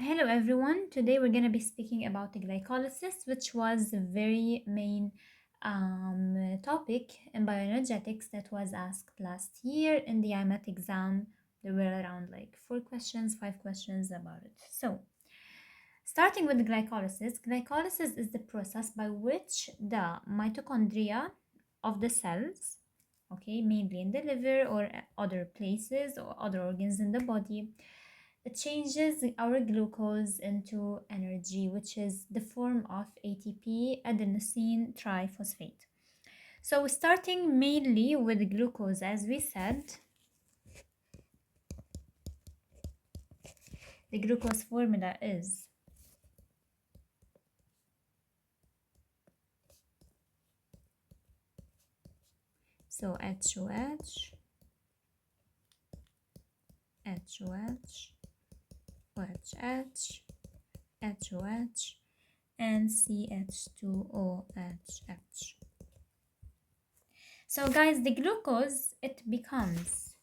Hello everyone. Today we're going to be speaking about the glycolysis, which was the very main topic in bioenergetics that was asked last year in the Imat exam. There were around like 4 questions, 5 questions about it. So, starting with glycolysis, glycolysis is the process by which the mitochondria of the cells, okay, mainly in the liver or other places or other organs in the body, it changes our glucose into energy, which is the form of ATP, adenosine triphosphate. So starting mainly with glucose, as we said, the glucose formula is so HOH, HOH, OHH, HOH, and CH2OHH. So guys, the glucose, it becomes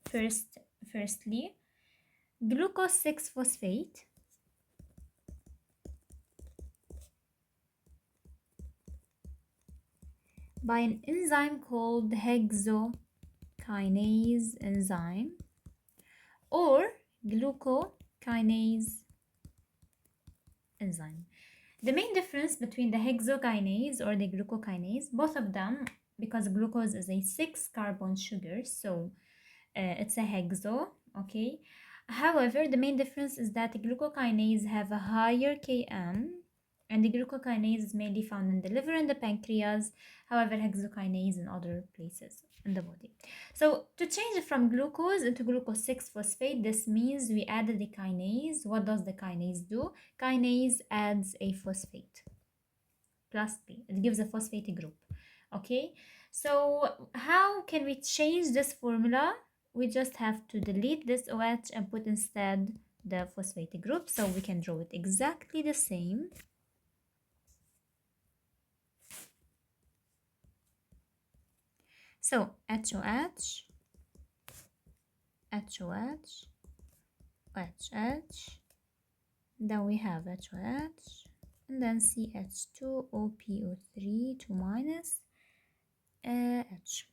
firstly glucose 6 phosphate by an enzyme called hexokinase enzyme or glucokinase enzyme. The main difference between the hexokinase or the glucokinase, both of them, because glucose is a 6 carbon sugar, so it's a hexo, okay? However, the main difference is that the glucokinase have a higher Km, and the glucokinase is mainly found in the liver and the pancreas, however, hexokinase in other places in the body. So to change it from glucose into glucose 6 phosphate, this means we added the kinase. What does the kinase do? Kinase adds a phosphate plus B. It gives a phosphate group. Okay, so how can we change this formula? We just have to delete this OH and put instead the phosphate group, so we can draw it exactly the same. So HOH, HOH, OH, then we have HOH, and then CH2OPO3, 2 minus H.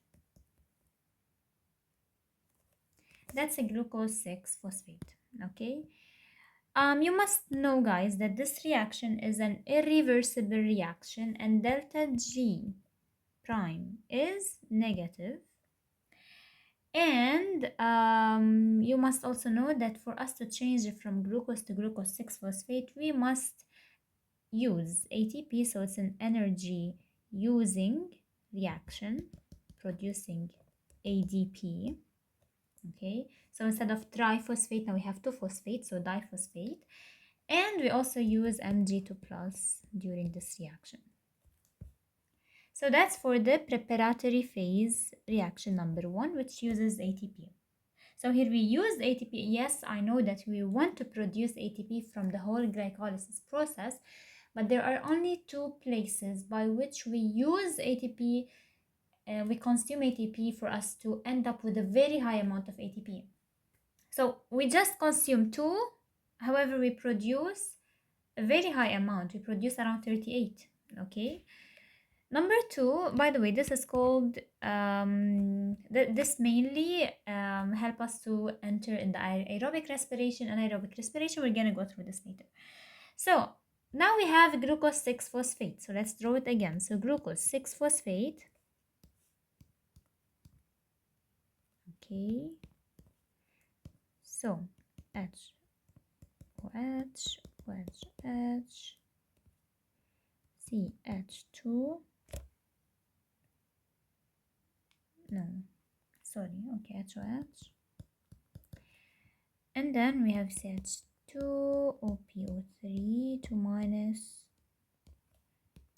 That's a glucose 6 phosphate, okay? You must know, guys, that this reaction is an irreversible reaction and delta G prime is negative. And you must also know that for us to change it from glucose to glucose 6 phosphate, we must use ATP, so it's an energy using reaction producing ADP. Okay, so instead of triphosphate, now we have 2-phosphate, so diphosphate. And we also use Mg2 plus during this reaction. So that's for the preparatory phase reaction number 1, which uses ATP. So here we use ATP. Yes, I know that we want to produce ATP from the whole glycolysis process, but there are only 2 places by which we use ATP. We consume ATP for us to end up with a very high amount of ATP. So we just consume 2, however, we produce a very high amount. We produce around 38, okay? Number 2, by the way, this is called, this mainly help us to enter in the aerobic respiration. Anaerobic respiration, we're gonna go through this later. So now we have glucose 6 phosphate. So let's draw it again. So glucose 6 phosphate, okay? So H, OH, OH, CH2, no, sorry, okay, HOH. And then we have CH2, OPO3, 2 minus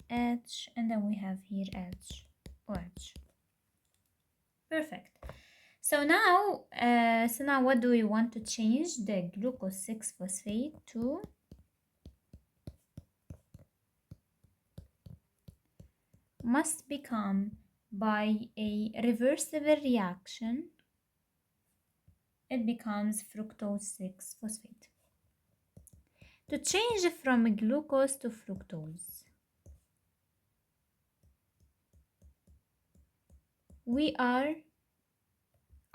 H, and then we have here H, OH. Perfect. So now what do we want to change the glucose 6 phosphate to? Must become by a reversible reaction, it becomes fructose 6 phosphate. To change from glucose to fructose, we are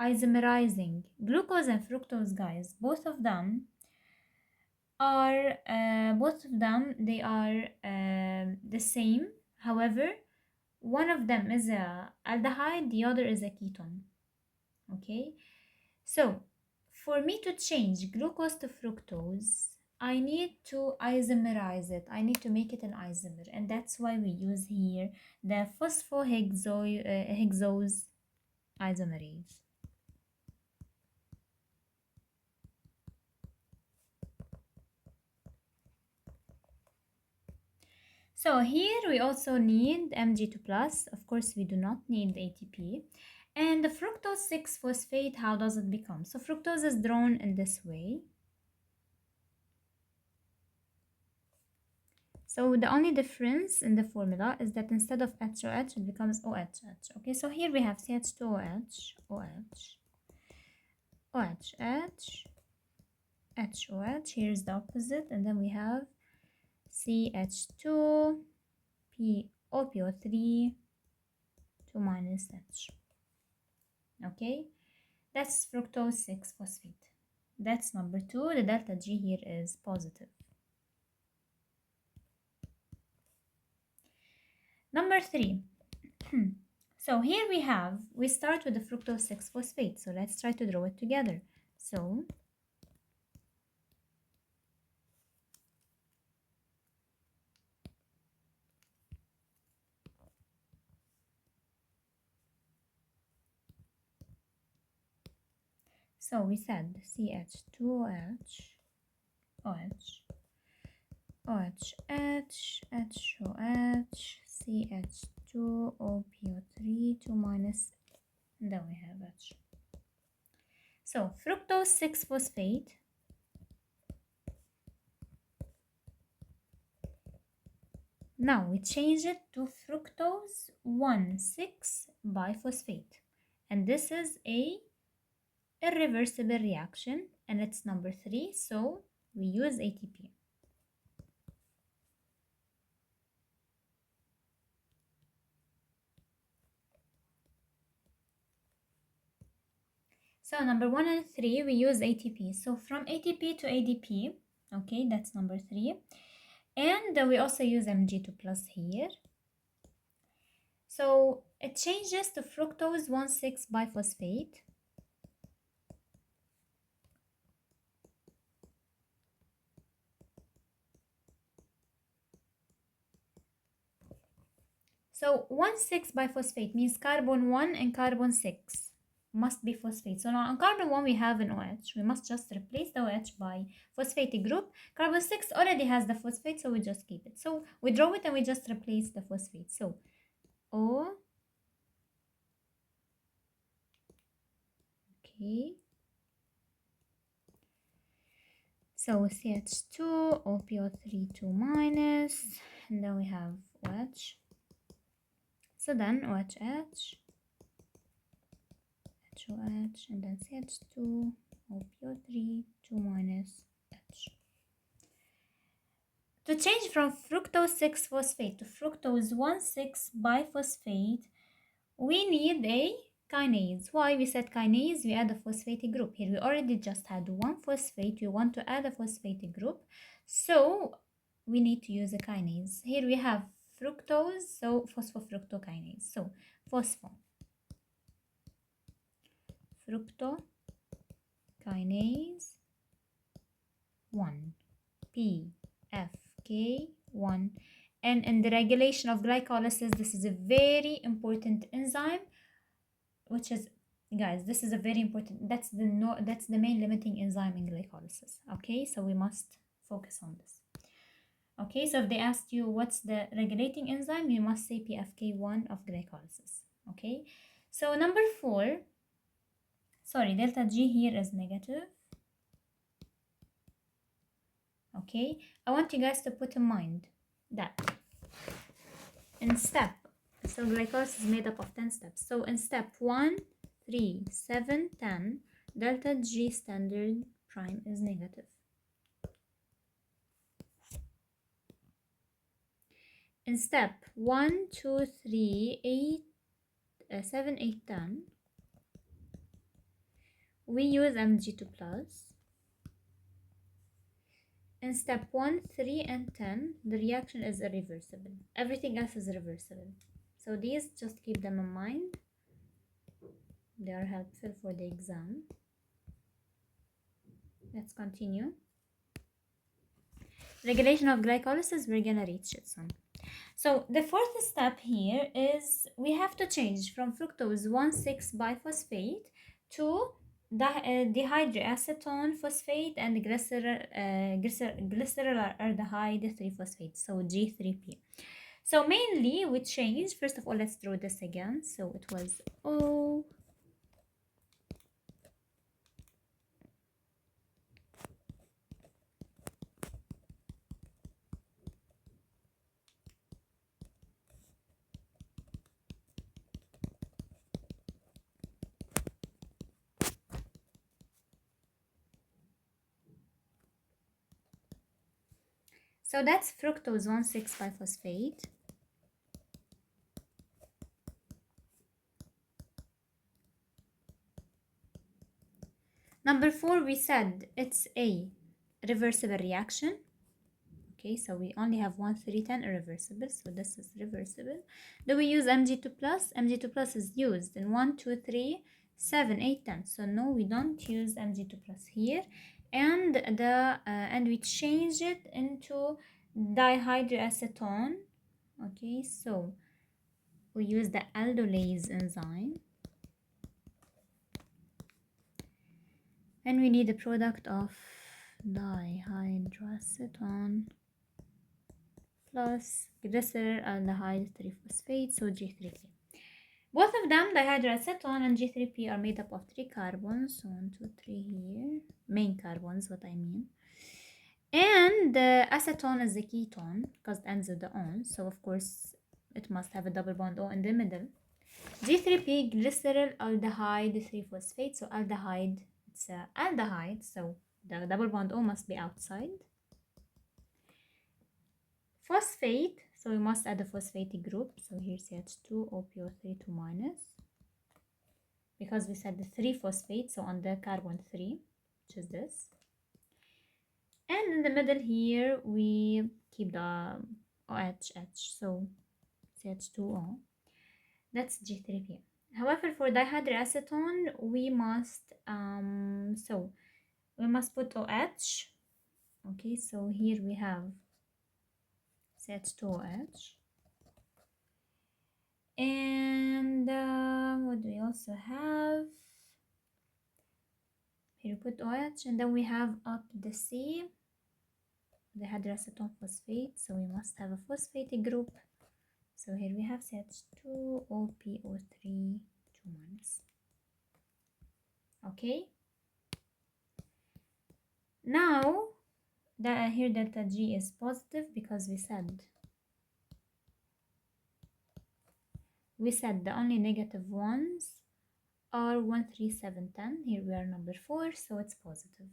isomerizing glucose and fructose, guys. Both of them they are the same. However, one of them is a aldehyde, the other is a ketone. Okay, so for me to change glucose to fructose, I need to isomerize it. I need to make it an isomer, and that's why we use here the phosphohexose isomerase. So here we also need Mg2 plus. Of course, we do not need ATP. And the fructose 6-phosphate, how does it become? So fructose is drawn in this way. So the only difference in the formula is that instead of HOH, it becomes OHH. Okay, so here we have CH2OH, OH, OHH, HOH. Here's the opposite, and then we have CH2, POPO3, 2 minus H. Okay, that's fructose 6-phosphate. That's number 2. The delta G here is positive. Number 3. So here we start with the fructose 6-phosphate. So let's try to draw it together. So we said CH2OH, OH, OHH, HOH, CH2OPO3, 2 minus, and then we have H. So fructose 6-phosphate now we change it to fructose 1,6-biphosphate, and this is a irreversible reaction, and it's number 3, so we use ATP. So number 1 and 3 we use ATP. So from ATP to ADP, okay, that's number 3, and we also use Mg2 plus here. So it changes to fructose 1,6-biphosphate. So 1,6-biphosphate means carbon 1 and carbon 6 must be phosphate. So now on carbon 1 we have an OH. We must just replace the OH by phosphatic group. Carbon 6 already has the phosphate, so we just keep it. So we draw it and we just replace the phosphate. So O, okay. So CH2, OPO3, 2 minus, and then we have OH. So then OHH, HOH, and then CH2, OPO3, 2 minus H. To change from fructose 6-phosphate to fructose 1,6-biphosphate, we need a kinase. Why we said kinase? We add a phosphatic group. Here we already just had one phosphate. We want to add a phosphatic group, so we need to use a kinase. Here we have fructose, so phosphofructokinase. So phosphofructokinase 1, PFK1. And in the regulation of glycolysis, this is a very important enzyme, which is, guys, this is a very important, that's the main limiting enzyme in glycolysis. Okay, so we must focus on this. Okay, so if they asked you what's the regulating enzyme, you must say PFK1 of glycolysis. Okay, so number 4, sorry, delta G here is negative. Okay, I want you guys to put in mind that in step, so glycolysis is made up of 10 steps. So in step 1, 3, 7, 10, delta G standard prime is negative. in step 1, 2, 3, 8, 7, 8, 10, we use Mg2 plus. In step 1, 3, and 10, the reaction is irreversible. Everything else is reversible. So these, just keep them in mind. They are helpful for the exam. Let's continue. Regulation of glycolysis, we're gonna reach it soon. So the fourth step here is we have to change from fructose 1,6 biphosphate to dihydroacetone phosphate and glycerol알dehyde 3-phosphate, so G3P. So mainly we change, first of all, let's draw this again. So it was O, so that's fructose 1,6 biphosphate. Number 4, we said it's a reversible reaction. Okay, so we only have 1, 3, 10 irreversible, so this is reversible. Do we use Mg2 plus? Mg2 plus is used in 1, 2, 3, 7, 8, 10. So no, we don't use Mg2 plus here. And we change it into dihydroacetone. Okay, so we use the aldolase enzyme. And we need a product of dihydroacetone plus glycerol알dehyde 3-phosphate, so G3P. Both of them, dihydroacetone and G3P, are made up of 3 carbons, so 1, 2, 3 here, main carbons, what I mean. And acetone is a ketone because it ends with the on, so of course it must have a double bond O in the middle. G3P, glycerol알dehyde 3-phosphate, so aldehyde, it's aldehyde, so the double bond O must be outside. Phosphate, so we must add a phosphatic group. So here CH2, OPO3, 2 minus. Because we said the 3-phosphate, so on the carbon 3, which is this. And in the middle here, we keep the OH, so CH2O. That's G3P. However, for dihydroacetone, we must, we must put OH. Okay, so here we have CH2OH. And what do we also have? Here we put OH, and then we have up the C, the dihydroacetone phosphate, so we must have a phosphatic group. So here we have CH2OPO3, 2 minus. Okay. Now, here delta G is positive because we said the only negative ones are 1, 3, 7, 10. Here we are number 4, so it's positive.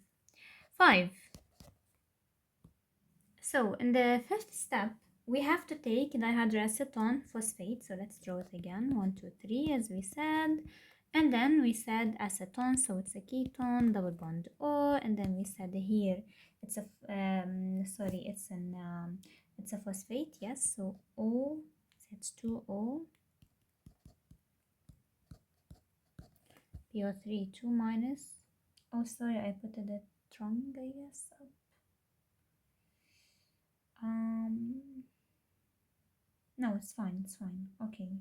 5. So in the fifth step, we have to take dihydroacetone phosphate. So let's draw it again. 1, 2, 3, as we said. And then we said acetone, so it's a ketone, double bond O. And then we said here it's a it's a phosphate. Yes, so O, H2O, PO3, 2 minus. Oh, sorry, I put it wrong, I guess. No, it's fine, okay.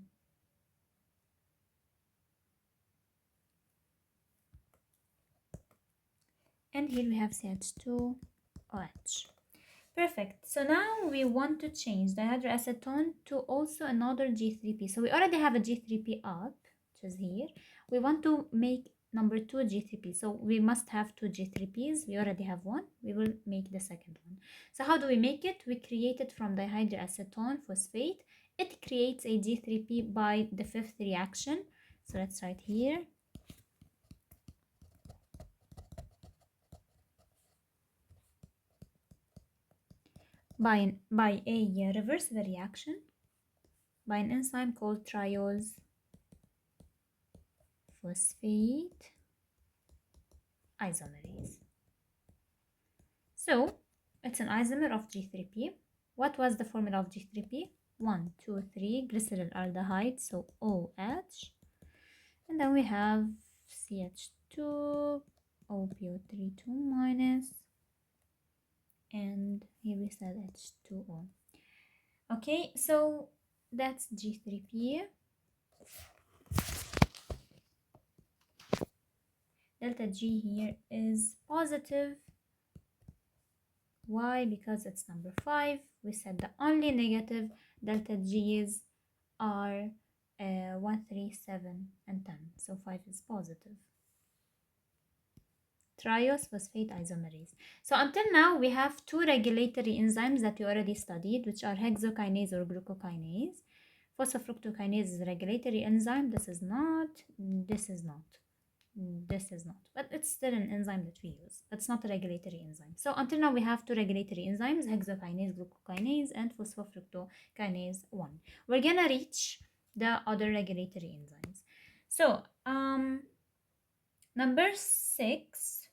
And here we have CH2OH. Perfect. So now we want to change dihydroacetone to also another G3P. So we already have a G3P up, which is here. We want to make number 2 G3P. So we must have 2 G3Ps. We already have one. We will make the second one. So how do we make it? We create it from dihydroacetone phosphate. It creates a G3P by the fifth reaction. So let's write here. by a reversible reaction by an enzyme called triose phosphate isomerase. So it's an isomer of G3P. What was the formula of G3P? 1, 2, 3 glycerylaldehyde, so OH. And then we have CH2, OPO3 2 minus, and here we said H2O. Okay, so that's G3P. Delta G here is positive. Why? Because it's number 5. We said the only negative delta G's are 1, 3, 7, and 10. So 5 is positive. Triose phosphate isomerase. So until now, we have 2 regulatory enzymes that you already studied, which are hexokinase or glucokinase. Phosphofructokinase is a regulatory enzyme. This is not. This is not. This is not, but it's still an enzyme that we use. It's not a regulatory enzyme. So until now we have 2 regulatory enzymes, hexokinase, glucokinase, and phosphofructokinase 1. We're gonna reach the other regulatory enzymes. So number 6.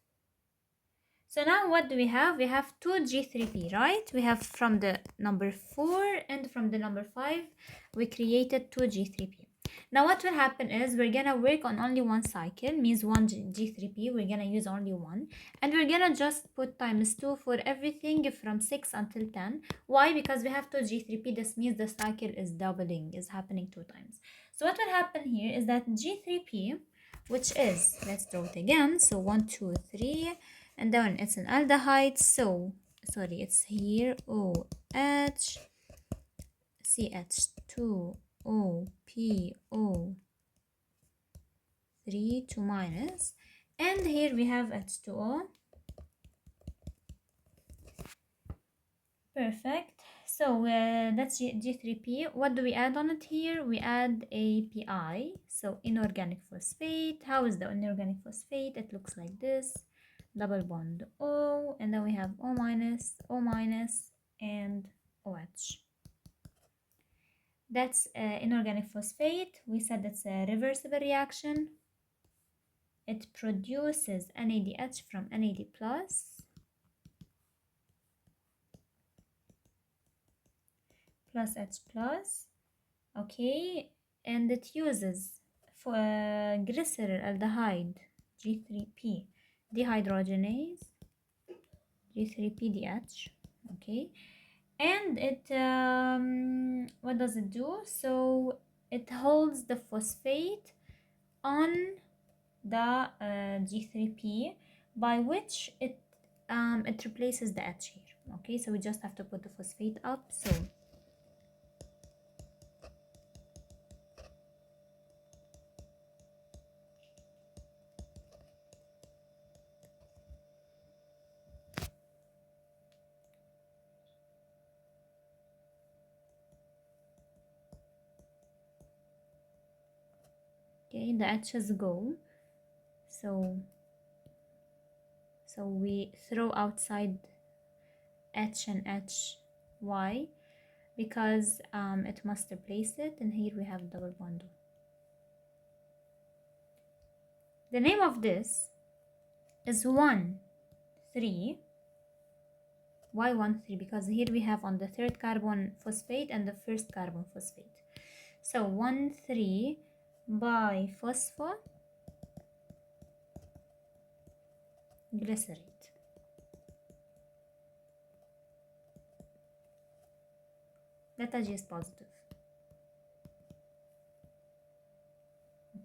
So now what do we have? We have 2 G3P, right? We have from the number 4 and from the number 5, we created 2 G3P. Now what will happen is we're gonna work on only one cycle, means one G3P, we're gonna use only one. And we're gonna just put times 2 for everything from 6 until 10. Why? Because we have 2 G3P, this means the cycle is doubling, is happening 2 times. So what will happen here is that G3P, which is, let's draw it again, so 1, 2, 3, and then it's an aldehyde, so sorry, it's here OH CH2 OPO 3 2 minus, and here we have H2O. Perfect. So that's G3P. What do we add on it here? We add API, so inorganic phosphate. How is the inorganic phosphate? It looks like this. Double bond O, and then we have O minus, and OH. That's inorganic phosphate. We said it's a reversible reaction. It produces NADH from NAD plus H plus. Okay, and it uses for glycerylaldehyde G3P dehydrogenase G3PDH. Okay, and it what does it do? So it holds the phosphate on the G3P, by which it replaces the H here. Okay, so we just have to put the phosphate up. So okay, the H's go. So we throw outside H and H. Why? Because it must replace it, and here we have double bond. The name of this is 1, 3. Why 1, 3? Because here we have on the 3rd carbon phosphate and the 1st carbon phosphate. So 1, 3 biphospoglycerate. Delta G is positive.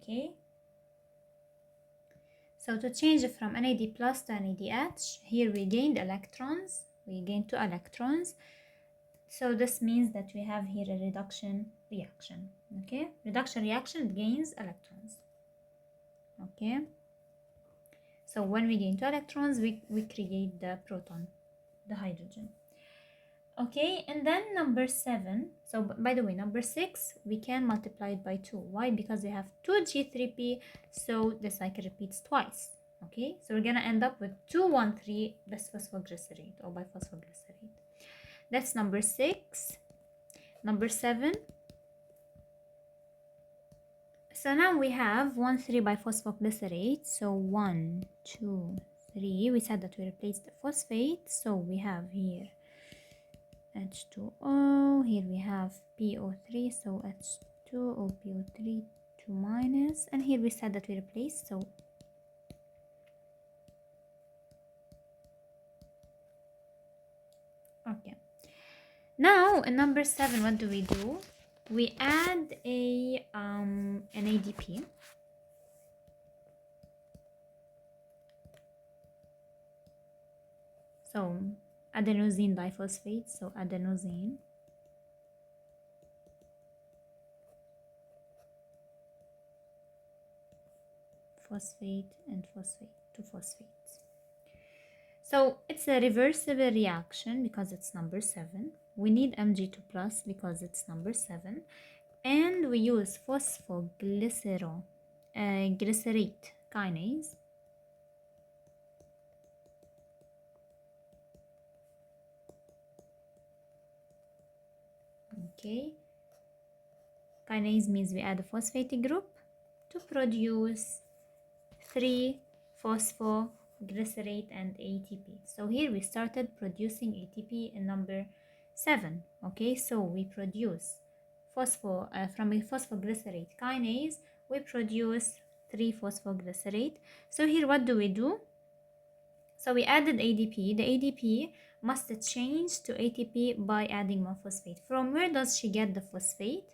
Okay. So to change from NAD plus to NADH, here we gained electrons. We gained 2 electrons. So this means that we have here a reduction reaction. Okay, reduction reaction gains electrons. Okay, so when we gain 2 electrons, we create the proton, the hydrogen. Okay, and then number 7. So by the way, number 6, we can multiply it by 2. Why? Because we have 2 G3P, so the cycle repeats twice. Okay, so we're gonna end up with 2, 1, 3 bisphosphoglycerate or biphosphoglycerate. That's number 6. Number 7. So now we have 1,3-biphosphoglycerate. So 1, 2, 3. We said that we replaced the phosphate. So we have here H2O. Here we have PO3. So H2O, PO3, 2 minus. And here we said that we replaced. So okay. Now in number 7, what do? We add an ADP. So adenosine diphosphate, so adenosine. Phosphate and phosphate, 2 phosphates. So it's a reversible reaction because it's number 7. We need Mg2 plus because it's number 7. And we use phosphoglycerate kinase. Okay. Kinase means we add a phosphate group to produce 3-phosphoglycerate and ATP. So here we started producing ATP in number 7. Okay, so we produce from a phosphoglycerate kinase, we produce 3-phosphoglycerate. So here what do? So we added ADP. The ADP must change to ATP by adding more phosphate. From where does she get the phosphate?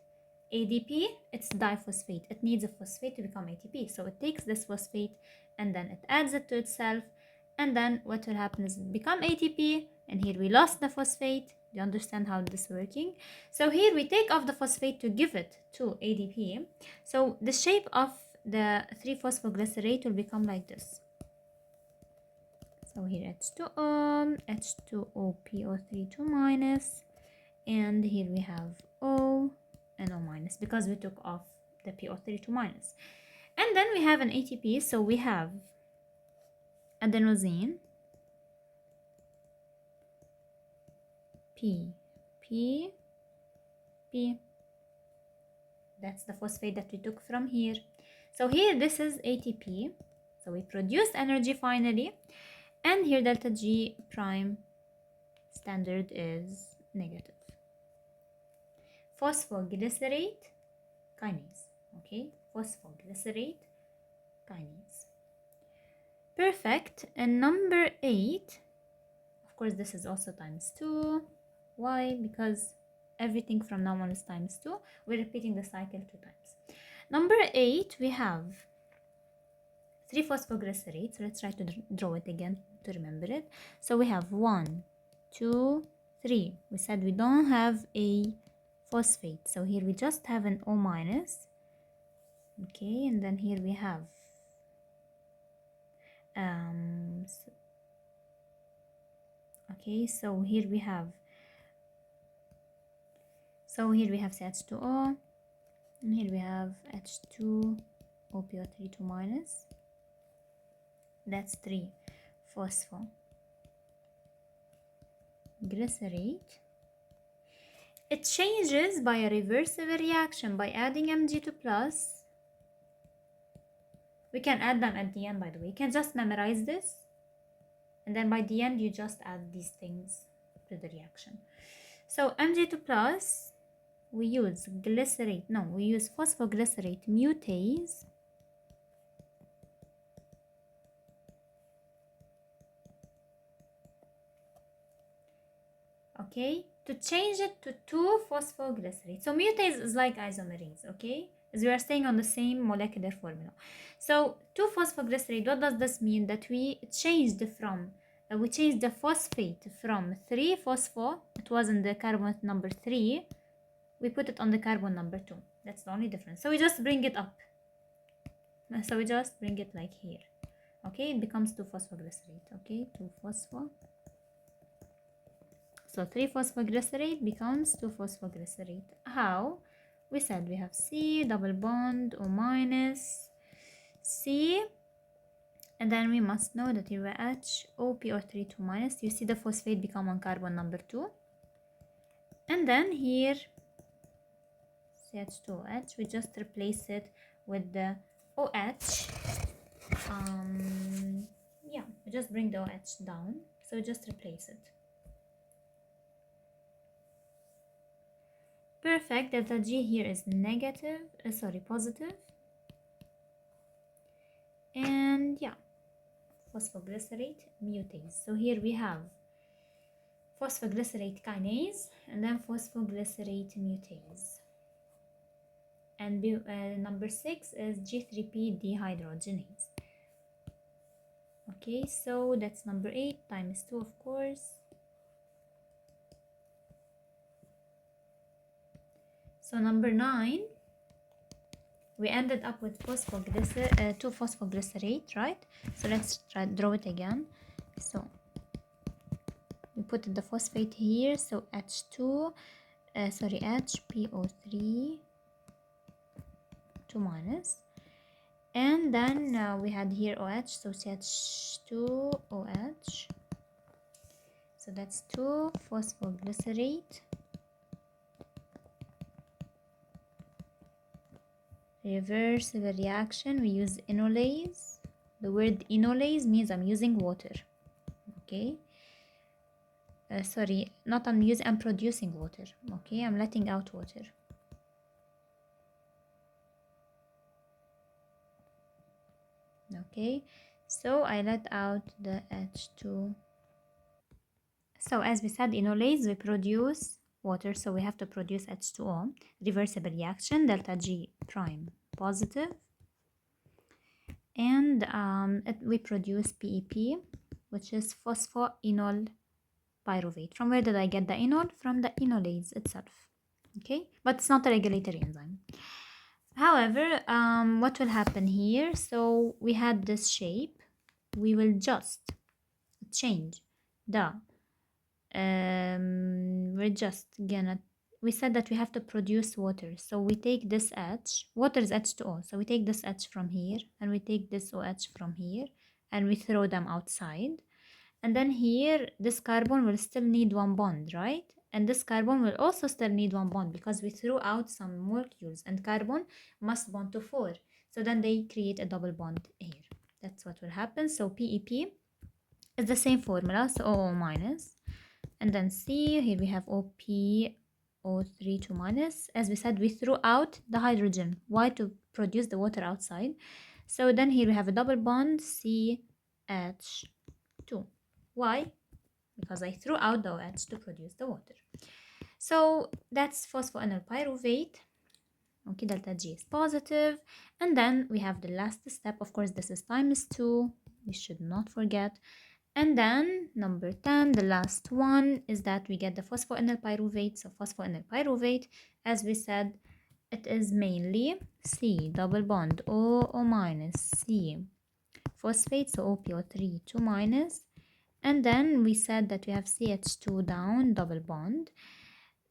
ADP, it's diphosphate. It needs a phosphate to become ATP. So it takes this phosphate and then it adds it to itself. And then what will happen is it become ATP. And here we lost the phosphate. Do you understand how this is working? So here we take off the phosphate to give it to ADP. So the shape of the 3-phosphoglycerate will become like this. So here H2O, H2O, PO3, 2 minus. And here we have O and O minus because we took off the PO3, 2 minus. And then we have an ATP. So we have adenosine, P. That's the phosphate that we took from here. So here this is ATP. So we produced energy finally. And here delta G prime standard is negative. Phosphoglycerate kinase. Okay, phosphoglycerate kinase. Perfect. And number 8, of course, this is also times 2. Why? Because everything from now on is times 2. We're repeating the cycle 2 times. Number 8, we have 3-phosphoglycerate. So let's try to draw it again to remember it. So we have 1, 2, 3. We said we don't have a phosphate. So here we just have an O minus. Okay, and then here we have okay, so here we have H2O, and here we have H2 OPO3, 2 minus. That's 3-phosphoglycerate. It changes by a reversible reaction by adding Mg2 plus. We can add them at the end, by the way. You can just memorize this. And then by the end, you just add these things to the reaction. So Mg2 plus, we use phosphoglycerate mutase. Okay, to change it to 2-phosphoglycerate. So mutase is like isomerase, okay? As we are staying on the same molecular formula. So 2-phosphoglycerate, what does this mean? That we changed the phosphate from 3-phospho, it was in the carbon number 3, we put it on the carbon number 2. That's the only difference. So we just bring it up. So we just bring it like here. Okay, it becomes 2-phosphoglycerate. Okay, 2-phospho. So 3-phosphoglycerate becomes 2-phosphoglycerate. How? We said we have C, double bond, O minus, C. And then we must know that here we H, O, PO3, 2 minus. You see the phosphate become on carbon number 2. And then here CH2OH, we just replace it with the OH. Yeah, we just bring the OH down, so just replace it. Perfect. Delta G here is negative, positive. And yeah, phosphoglycerate mutase. So here we have phosphoglycerate kinase and then phosphoglycerate mutase. And number 6 is G3P dehydrogenase. Okay, so that's number 8 times 2, of course. So number 9, we ended up with 2-phosphoglycerate, right? So let's draw it again. So we put the phosphate here, so H2, HPO3, 2 minus. And then we had here OH, so CH2OH. So that's 2-phosphoglycerate. Reversible reaction, we use enolase. The word enolase means I'm using water. Okay. I'm producing water. Okay, I'm letting out water. Okay, so I let out the H2. So as we said, enolase, we produce water, so we have to produce H2O. Reversible reaction, delta G prime positive. And we produce PEP, which is phosphoenol pyruvate. From where did I get the enol? From the enolase itself. Okay, but it's not a regulatory enzyme. However, what will happen here? So we had this shape. We will just change the we said that we have to produce water, so we take this H, water is H2O, so we take this H from here and we take this OH from here and we throw them outside. And then here this carbon will still need one bond, right? And this carbon will also still need one bond because we threw out some molecules and carbon must bond to 4, so then they create a double bond here. That's what will happen. So PEP is the same formula, so OO minus, and then C, here we have OPO3 2 minus. As we said, we threw out the hydrogen. Why? To produce the water outside. So then here we have a double bond CH2. Why? Because I threw out the OH to produce the water. So that's phosphoenol pyruvate. Okay, delta G is positive. And then we have the last step. Of course, this is times 2. We should not forget. And then number 10, the last one, is that we get the phosphoenol pyruvate. So phosphoenol pyruvate, as we said, it is mainly C double bond O minus C phosphate, so OPO3 2 minus. And then we said that we have CH2 down double bond,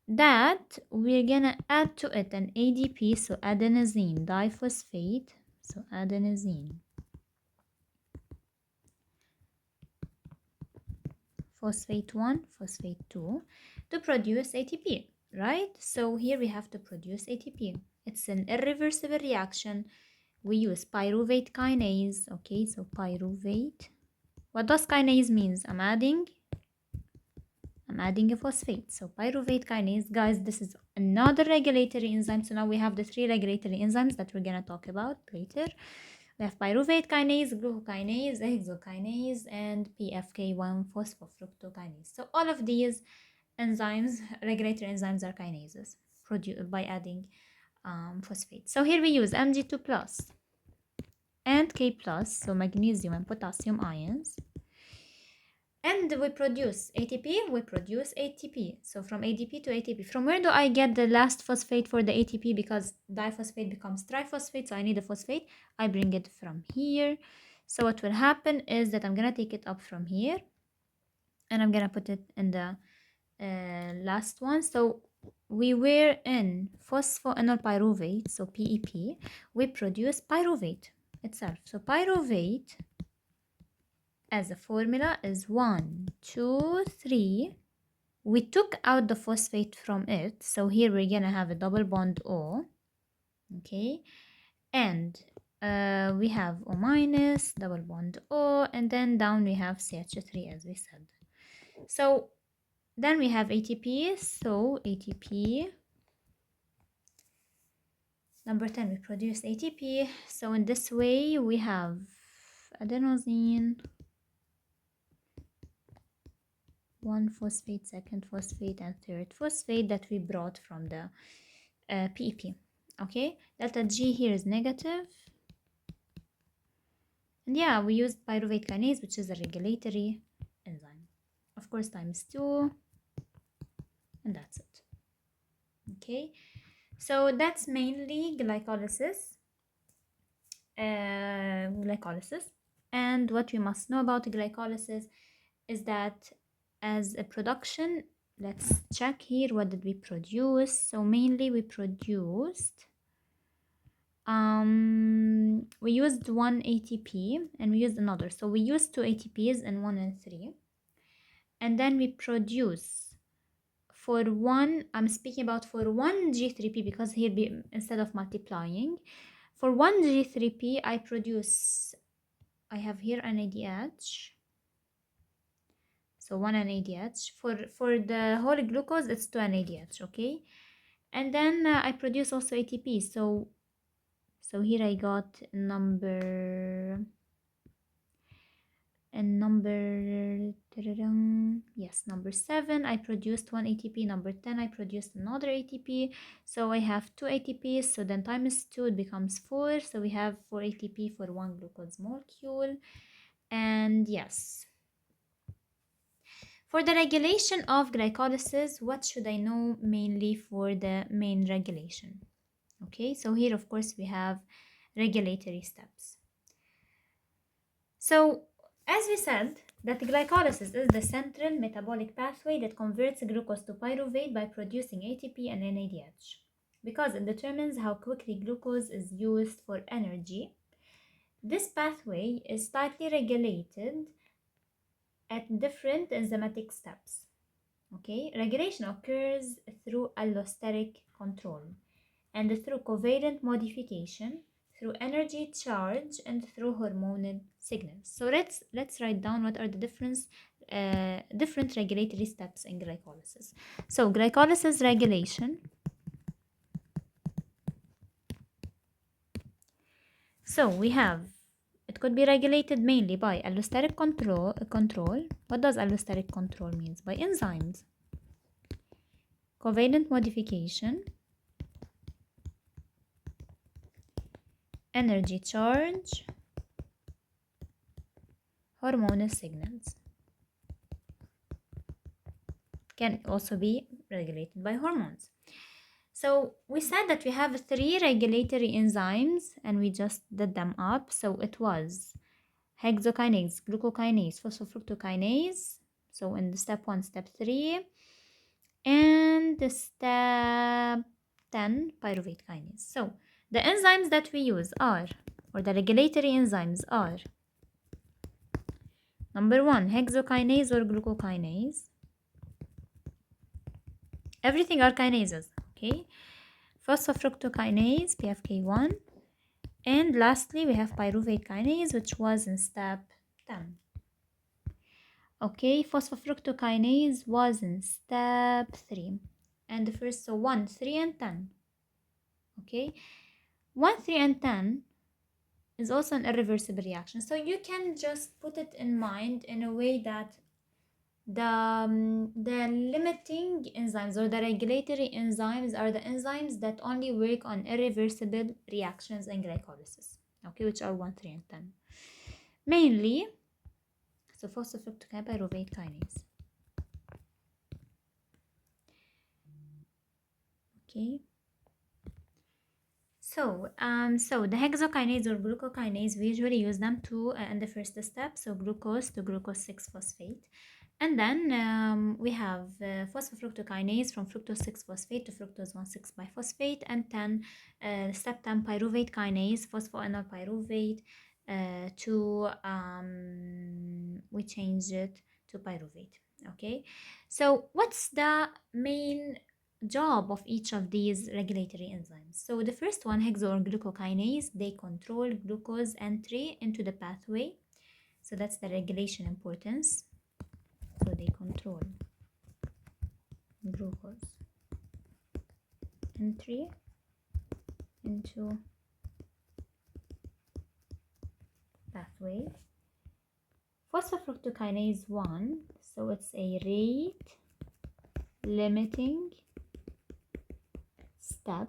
that we're gonna add to it an ADP, so adenosine diphosphate, so adenosine phosphate 1, phosphate 2, to produce ATP, right? So here we have to produce ATP. It's an irreversible reaction. We use pyruvate kinase. Okay, so pyruvate. What does kinase means? I'm adding a phosphate. So pyruvate kinase, guys, this is another regulatory enzyme. So now we have the 3 regulatory enzymes that we're gonna talk about later. We have pyruvate kinase, glucokinase, hexokinase, and PFK1 phosphofructokinase. So all of these enzymes, regulatory enzymes, are kinases produced by adding phosphate. So here we use Mg2 plus and K plus, so magnesium and potassium ions. And we produce ATP, we produce ATP. So from ADP to ATP. From where do I get the last phosphate for the ATP? Because diphosphate becomes triphosphate, so I need a phosphate. I bring it from here. So what will happen is that I'm going to take it up from here. And I'm going to put it in the last one. So we were in phosphoenol pyruvate, so PEP. We produce pyruvate itself. So pyruvate as a formula is 1, 2, 3 we took out the phosphate from it, so here we're gonna have a double bond O, okay, and we have O minus, double bond O, and then down we have CH3 as we said. So then we have ATP, so ATP, number 10, we produce ATP. So in this way we have adenosine, 1 phosphate, second phosphate, and third phosphate that we brought from the PEP. Okay, delta G here is negative. And yeah, we used pyruvate kinase, which is a regulatory enzyme. Of course, times 2, and that's it. Okay, so that's mainly glycolysis. And what we must know about glycolysis is that as a production, let's check here, what did we produce? So mainly we produced we used 1 ATP and we used another, so we used 2 ATPs in 1 and 3, and then we produce for one, I'm speaking about for 1 G3P because here instead of multiplying, for 1 G3P I have here an ADH, so 1 NADH. For the whole glucose it's 2 NADH, okay, and then I produce also ATP, so here I got number yes, number 7 I produced 1 ATP, number 10 I produced another ATP, so I have 2 ATPs, so then times 2 it becomes 4, so we have 4 ATP for 1 glucose molecule. And yes, for the regulation of glycolysis, what should I know mainly for the main regulation? Okay, so here of course we have regulatory steps. So as we said, that glycolysis is the central metabolic pathway that converts glucose to pyruvate by producing ATP and NADH, because it determines how quickly glucose is used for energy. This pathway is tightly regulated at different enzymatic steps. Okay, regulation occurs through allosteric control and through covalent modification, through energy charge, and through hormonal signals. So let's write down what are the different regulatory steps in glycolysis. So glycolysis regulation. So we have, it could be regulated mainly by allosteric control. What does allosteric control means? By enzymes. Covalent modification, energy charge, hormonal signals. Can also be regulated by hormones. So we said that we have 3 regulatory enzymes and we just did them up. So it was hexokinase, glucokinase, phosphofructokinase. So in the step 1, step 3, and the step 10, pyruvate kinase. So the enzymes that we use are, or the regulatory enzymes are, number 1, hexokinase or glucokinase. Everything are kinases, okay? Phosphofructokinase, PFK1. And lastly, we have pyruvate kinase, which was in step 10. Okay, phosphofructokinase was in step 3. And the first, so 1, 3, and 10. Okay, 1, 3, and 10 is also an irreversible reaction. So you can just put it in mind in a way that the limiting enzymes or the regulatory enzymes are the enzymes that only work on irreversible reactions in glycolysis, okay, which are 1, 3, and 10 mainly. So phosphofructokinase, pyruvate kinase. Okay, so the hexokinase or glucokinase, we usually use them to in the first step, so glucose to glucose 6-phosphate. And then we have phosphofructokinase from fructose 6-phosphate to fructose 1,6-biphosphate, and 10, step 10, pyruvate kinase, phosphoenol pyruvate to we change it to pyruvate. Okay, so what's the main job of each of these regulatory enzymes? So the first one, hexo or glucokinase, they control glucose entry into the pathway. So that's the regulation importance. So they control glucose entry into pathway. Phosphofructokinase 1, so it's a rate limiting step,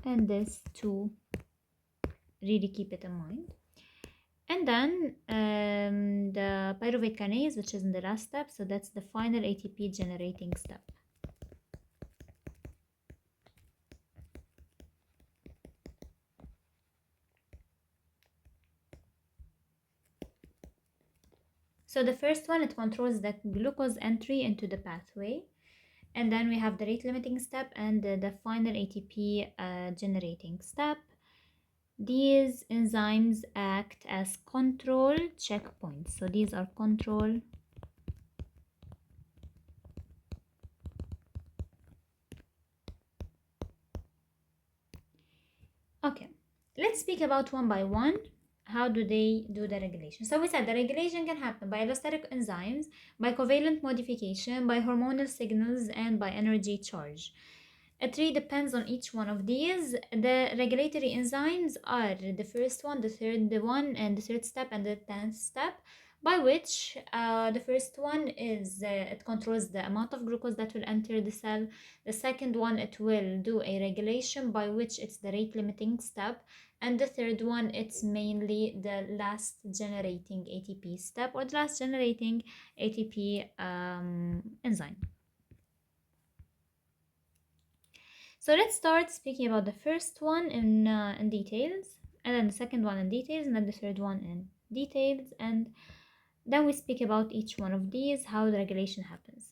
and this to really keep it in mind. And then the pyruvate kinase, which is in the last step, so that's the final ATP generating step. So the first one, it controls the glucose entry into the pathway. And then we have the rate limiting step and the final ATP generating step. These enzymes act as control checkpoints. So these are control Okay, let's speak about one by one. How do they do the regulation? So we said the regulation can happen by allostatic enzymes, by covalent modification, by hormonal signals, and by energy charge. It really depends on each one of these. The regulatory enzymes are the first one, the third one, and the third step, and the 10th step, by which the first one is it controls the amount of glucose that will enter the cell. The second one, it will do a regulation by which it's the rate limiting step. And the third one, it's mainly the last generating ATP step, or the last generating ATP enzyme. So let's start speaking about the first one in details, and then the second one in details, and then the third one in details, and then we speak about each one of these, how the regulation happens.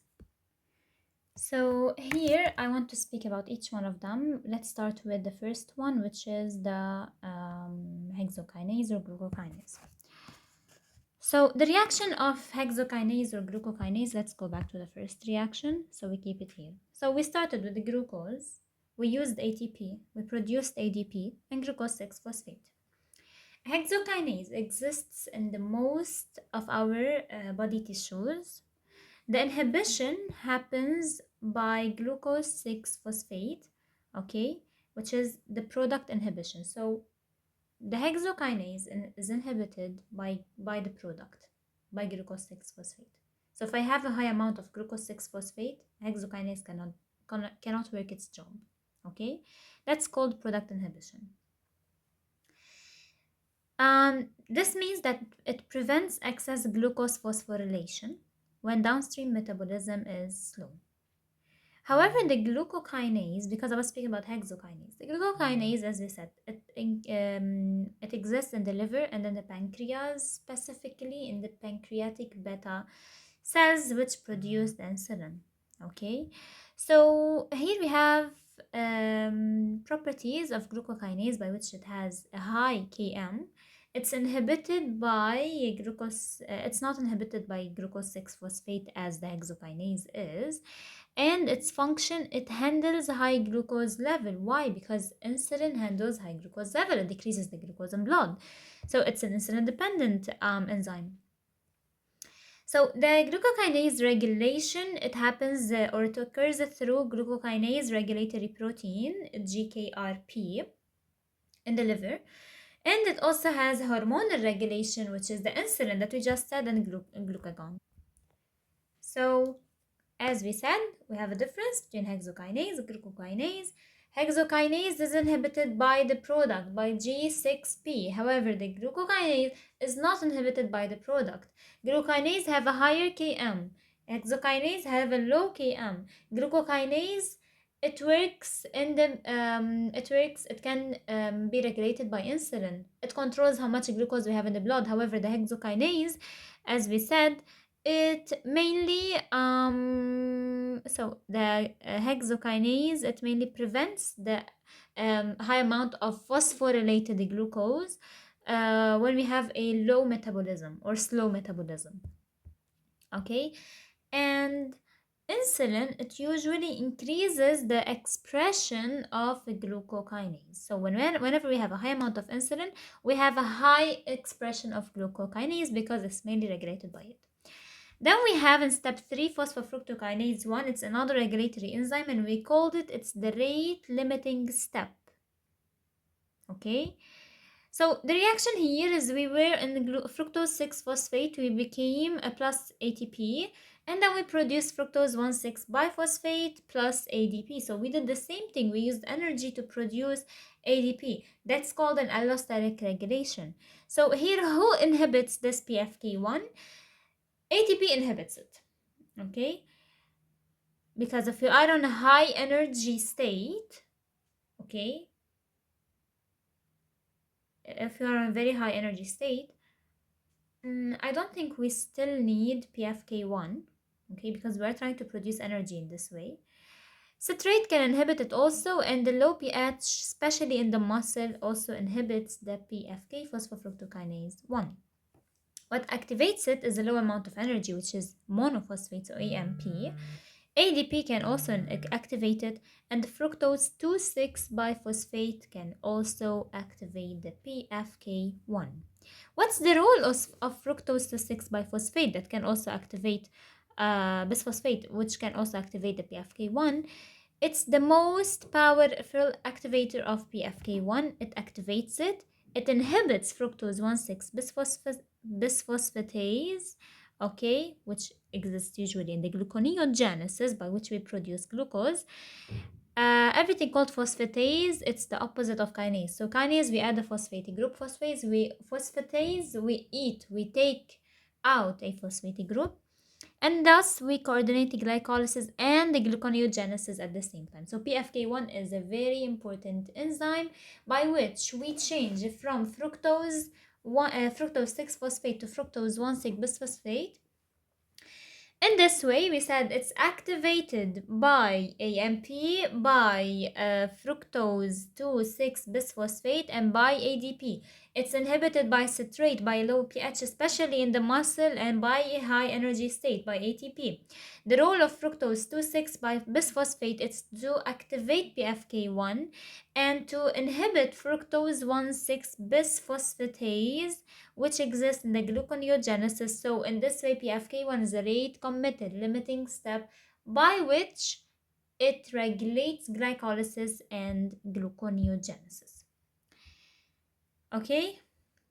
So here I want to speak about each one of them. Let's start with the first one, which is the hexokinase or glucokinase. So the reaction of hexokinase or glucokinase, let's go back to the first reaction. So we keep it here. So we started with the glucose. We used ATP. We produced ADP and glucose 6-phosphate. Hexokinase exists in the most of our body tissues. The inhibition happens by glucose 6-phosphate, okay, which is the product inhibition. So the hexokinase is inhibited by the product, by glucose 6-phosphate. So if I have a high amount of glucose 6-phosphate, hexokinase cannot work its job, okay? That's called product inhibition. This means that it prevents excess glucose phosphorylation when downstream metabolism is slow. However, the glucokinase, because I was speaking about hexokinase, the glucokinase, as we said, it exists in the liver and in the pancreas, specifically in the pancreatic beta cells which produce the insulin. Okay, so here we have properties of glucokinase by which it has a high Km. It's inhibited by glucose. It's not inhibited by glucose 6-phosphate as the hexokinase is, and its function, it handles high glucose level. Why? Because insulin handles high glucose level. It decreases the glucose in blood, so it's an insulin dependent enzyme. So the glucokinase regulation, it happens or it occurs through glucokinase regulatory protein, GKRP, in the liver. And it also has hormonal regulation, which is the insulin that we just said, and glucagon. So as we said, we have a difference between hexokinase and glucokinase. Hexokinase is inhibited by the product, by G6P. However, the glucokinase is not inhibited by the product. Glucokinase have a higher Km. Hexokinase have a low Km. Glucokinase, it works in the it can be regulated by insulin. It controls how much glucose we have in the blood. However, the hexokinase, as we said, it mainly so the hexokinase, it mainly prevents the high amount of phosphorylated glucose when we have a low metabolism or slow metabolism. Okay, And insulin, it usually increases the expression of the glucokinase. So whenever we have a high amount of insulin, we have a high expression of glucokinase because it's mainly regulated by it. Then we have in step 3 phosphofructokinase 1. It's another regulatory enzyme, and we called it's the rate limiting step. Okay, so the reaction here is we were in the fructose 6 phosphate, we became a plus ATP, and then we produced fructose 1,6 biphosphate plus ADP. So we did the same thing, we used energy to produce ADP. That's called an allosteric regulation. So here, who inhibits this PFK1? ATP inhibits it, okay? Because if you are on a high energy state, okay, if you are on a very high energy state, I don't think we still need PFK1, okay, because we're trying to produce energy in this way. Citrate can inhibit it also, and the low pH, especially in the muscle, also inhibits the PFK, phosphofructokinase 1. What activates it is a low amount of energy, which is monophosphate, so AMP. ADP can also activate it, and fructose 2,6 biphosphate can also activate the PFK1. What's the role of fructose 2,6 biphosphate that can also activate bisphosphate, which can also activate the PFK1? It's the most powerful activator of PFK1. It activates it. It inhibits fructose 1,6 bisphosphatase, okay, which exists usually in the gluconeogenesis, by which we produce glucose. Everything called phosphatase, it's the opposite of kinase. So kinase, we add a phosphatic group. Phosphatase, we take out a phosphatic group, and thus we coordinate the glycolysis and the gluconeogenesis at the same time. So PFK1 is a very important enzyme by which we change from fructose 6-phosphate to fructose 1,6-bisphosphate. In this way, we said it's activated by AMP, by fructose 2,6-bisphosphate, and by ADP. It's inhibited by citrate, by low pH, especially in the muscle, and by a high energy state, by ATP. The role of fructose 2,6-bisphosphate is to activate PFK1 and to inhibit fructose 1,6-bisphosphatase, which exists in the gluconeogenesis. So in this way, PFK1 is a rate committed limiting step by which it regulates glycolysis and gluconeogenesis. Okay,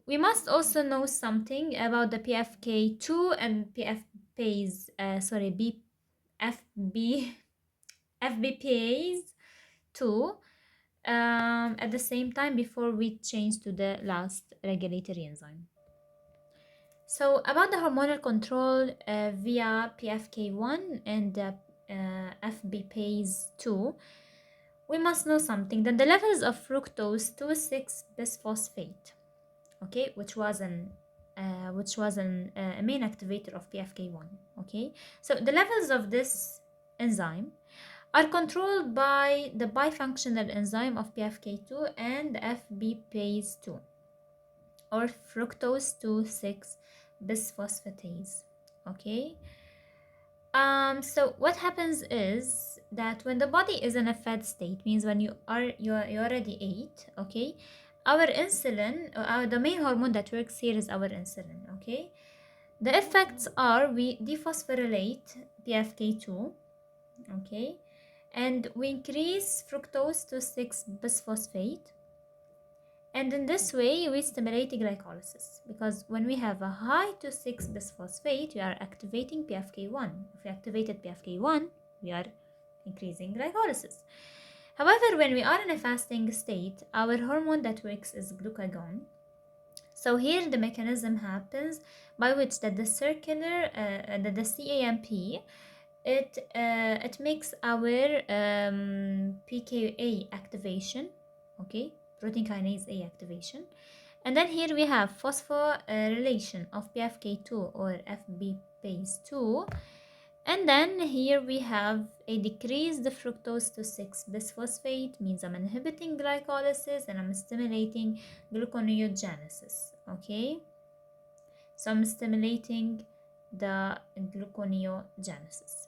we must also know something about the PFK2 and PFPase, FBPase 2 at the same time before we change to the last regulatory enzyme. So about the hormonal control via PFK1 and FBPase 2, we must know something, that the levels of fructose 2,6-bisphosphate, okay, which was a main activator of PFK1, okay. So the levels of this enzyme are controlled by the bifunctional enzyme of PFK2 and FBPase 2, or fructose 2,6-bisphosphatase, okay. So what happens is that when the body is in a fed state, means when you already ate, okay, our insulin, the main hormone that works here is our insulin, okay. The effects are we dephosphorylate PFK2, okay, and we increase fructose to 6-bisphosphate, and in this way we stimulate glycolysis, because when we have a high to 6-bisphosphate, we are activating PFK1. If we activated PFK1, we are increasing glycolysis. However, when we are in a fasting state, our hormone that works is glucagon. So here the mechanism happens by which that the CAMP, it makes our PKA activation, okay, protein kinase A activation, and then here we have phosphorylation of PFK2 or FBPase 2, and then here we have a decreased fructose to 6-bisphosphate, means I'm inhibiting glycolysis and I'm stimulating gluconeogenesis, okay. So I'm stimulating the gluconeogenesis.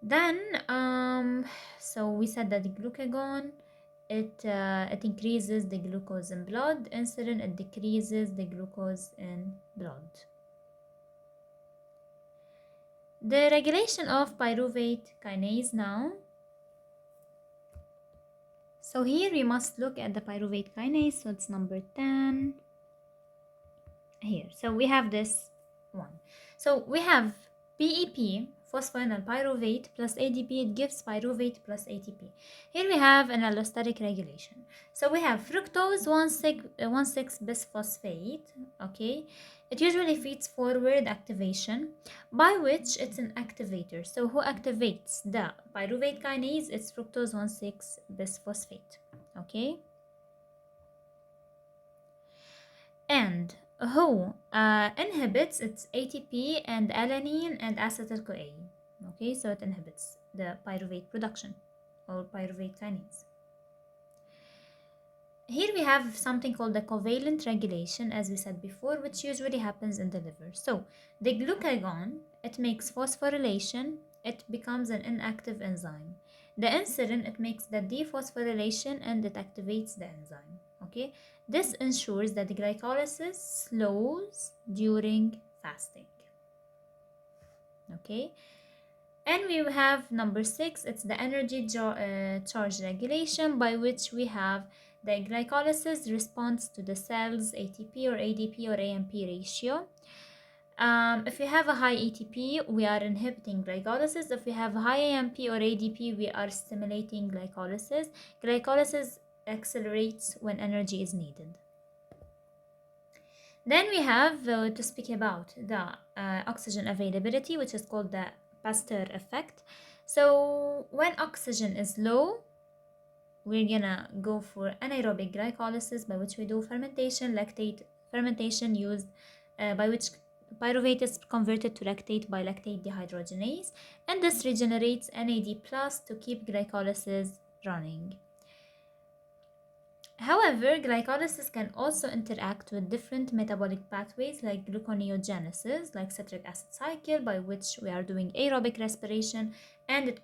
Then, so we said that the glucagon, it increases the glucose in blood. Insulin, it decreases the glucose in blood. The regulation of pyruvate kinase now. So here we must look at the pyruvate kinase. So it's number 10 here. So we have this one. So we have PEP, phosphoenol pyruvate, plus ADP, it gives pyruvate plus ATP. Here we have an allosteric regulation. So we have fructose 1,6 bisphosphate, okay? It usually feeds forward activation, by which it's an activator. So who activates the pyruvate kinase? It's fructose 1,6 bisphosphate, okay? And who inhibits its ATP and alanine and acetyl-CoA. Okay, so it inhibits the pyruvate production or pyruvate kinase. Here we have something called the covalent regulation, as we said before, which usually happens in the liver. So the glucagon, it makes phosphorylation, it becomes an inactive enzyme. The insulin, it makes the dephosphorylation and it activates the enzyme. Okay, this ensures that the glycolysis slows during fasting. Okay, and we have number 6, it's the energy charge regulation, by which we have the glycolysis responds to the cell's ATP or ADP or AMP ratio. If we have a high ATP, we are inhibiting glycolysis. If we have high AMP or ADP, we are stimulating glycolysis. Glycolysis accelerates when energy is needed. Then we have to speak about the oxygen availability, which is called the Pasteur effect. So when oxygen is low, we're gonna go for anaerobic glycolysis, by which we do fermentation, lactate fermentation used by which pyruvate is converted to lactate by lactate dehydrogenase, and this regenerates NAD plus to keep glycolysis running. However, glycolysis can also interact with different metabolic pathways like gluconeogenesis, like citric acid cycle, by which we are doing aerobic respiration, and it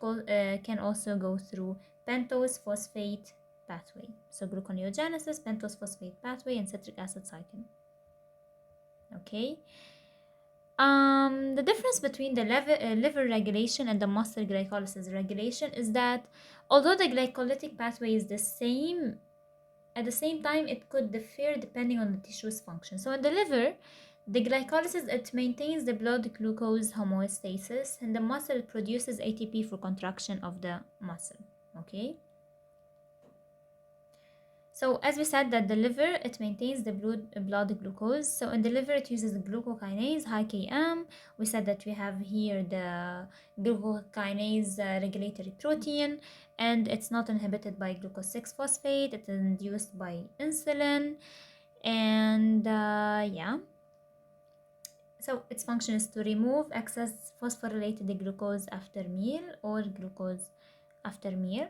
can also go through pentose phosphate pathway. So gluconeogenesis, pentose phosphate pathway, and citric acid cycle. Okay. The difference between the liver regulation and the muscle glycolysis regulation is that although the glycolytic pathway is the same, at the same time, it could differ depending on the tissue's function. So in the liver, the glycolysis, it maintains the blood glucose homeostasis, and the muscle produces ATP for contraction of the muscle. Okay. So as we said that the liver, it maintains the blood glucose. So in the liver, it uses the glucokinase, high Km. We said that we have here the glucokinase regulatory protein, and it's not inhibited by glucose 6-phosphate. It's induced by insulin. And yeah. So its function is to remove excess phosphorylated glucose after meal or glucose after meal.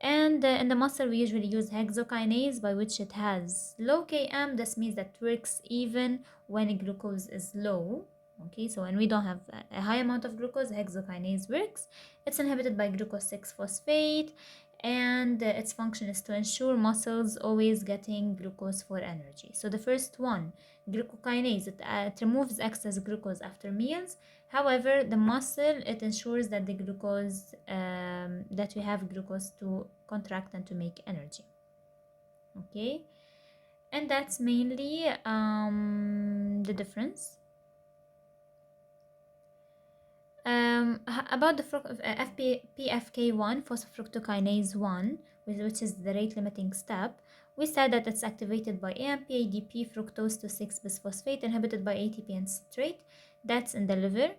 And in the muscle, we usually use hexokinase, by which it has low Km. This means that works even when glucose is low. Okay, so when we don't have a high amount of glucose, hexokinase works. It's inhibited by glucose 6-phosphate, and its function is to ensure muscles always getting glucose for energy. So the first one, glucokinase, it removes excess glucose after meals. However, the muscle, it ensures that the glucose, that we have glucose to contract and to make energy. Okay, and that's mainly the difference. About the PFK1, phosphofructokinase 1, which is the rate limiting step, we said that it's activated by AMP, ADP, fructose to 6-bisphosphate, inhibited by ATP and citrate. That's in the liver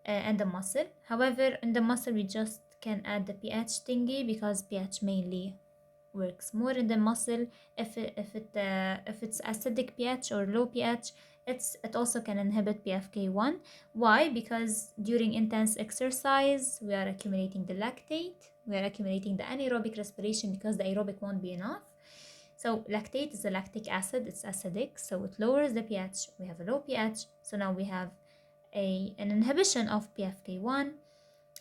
and the muscle. However, in the muscle, we just can add the pH thingy because pH mainly works more in the muscle. If it's acidic pH or low pH, it also can inhibit PFK1. Why? Because during intense exercise, we are accumulating the lactate, we are accumulating the anaerobic respiration because the aerobic won't be enough. So lactate is a lactic acid, it's acidic, so it lowers the pH. We have a low pH, so now we have an inhibition of PFK1.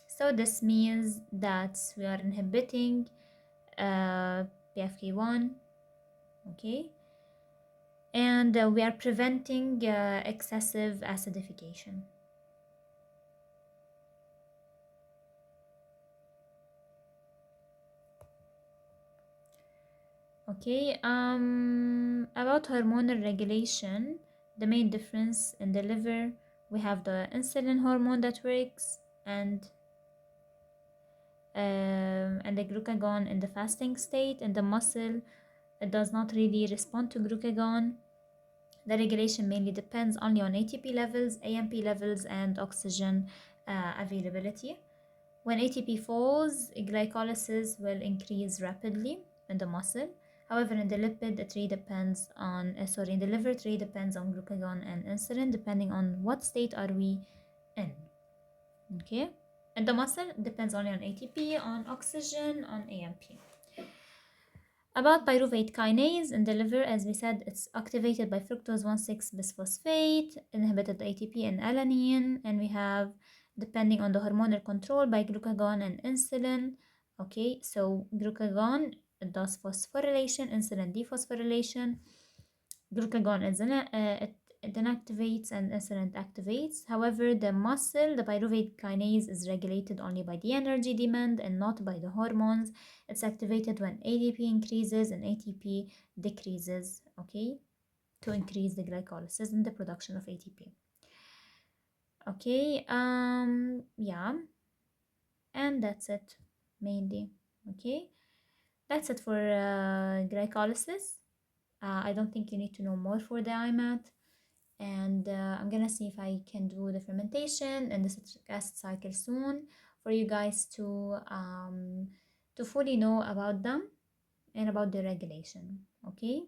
So this means that we are inhibiting PFK1, okay, and we are preventing excessive acidification. Okay, about hormonal regulation, the main difference in the liver, we have the insulin hormone that works, and the glucagon in the fasting state. In the muscle, it does not really respond to glucagon. The regulation mainly depends only on ATP levels, AMP levels, and oxygen availability. When ATP falls, glycolysis will increase rapidly in the muscle. However, in the lipid, it really depends on, in the liver, it really depends on glucagon and insulin, depending on what state are we in. Okay? And the muscle depends only on ATP, on oxygen, on AMP. About pyruvate kinase in the liver, as we said, it's activated by fructose 1,6 bisphosphate, inhibited ATP and alanine, and we have, depending on the hormonal control, by glucagon and insulin. Okay, so glucagon does phosphorylation, insulin dephosphorylation. Glucagon is it inactivates and insulin activates. However, the muscle, the pyruvate kinase, is regulated only by the energy demand and not by the hormones. It's activated when ADP increases and ATP decreases, okay, to increase the glycolysis and the production of ATP. Okay, yeah, and that's it mainly. Okay, that's it for glycolysis. I don't think you need to know more for the IMAT. And I'm gonna see if I can do the fermentation and the citric acid cycle soon for you guys to fully know about them and about the regulation. Okay,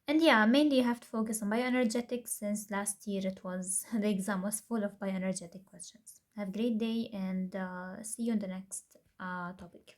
and yeah, mainly you have to focus on bioenergetics since last year it was the exam was full of bioenergetic questions. Have a great day and see you in the next topic.